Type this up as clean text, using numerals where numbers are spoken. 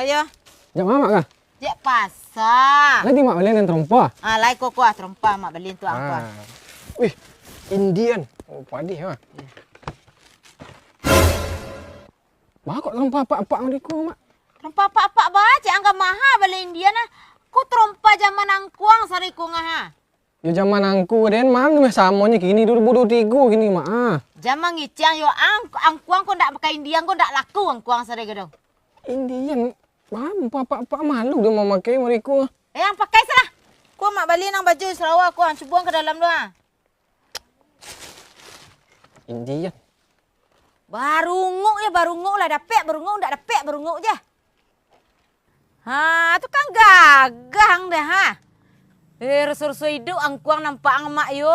Ayo. Jak mak kah? Jak pasar. Nanti mak beli yang trompa. Lai koko trompa mak beli tu aku. Wih, Indian. Oh, padih ha. Mak kok trompa apa-apa mereka mak? Trompa apa-apa baca angka maha beli India nah. Ku trompa zaman angkuang sari ku ngaha. Ya zaman angku den mana mah samonya kini 2023 gini mak. Zaman ngiciang yo angkuang ku ndak pakai India ku ndak laku angkuang sari gedong. Indian. Mam, apa malu dia mau pakai mereka. Yang pakai salah. Ku mak beli nang baju Sarawak ku buang ke dalam doa. Indian. Barunguk ya barunguk lah dapet barunguk ndak dapet barunguk je. Ha, tu kan gagang dah ha. Resu-resu hidup angkuang nampak ang mak yo.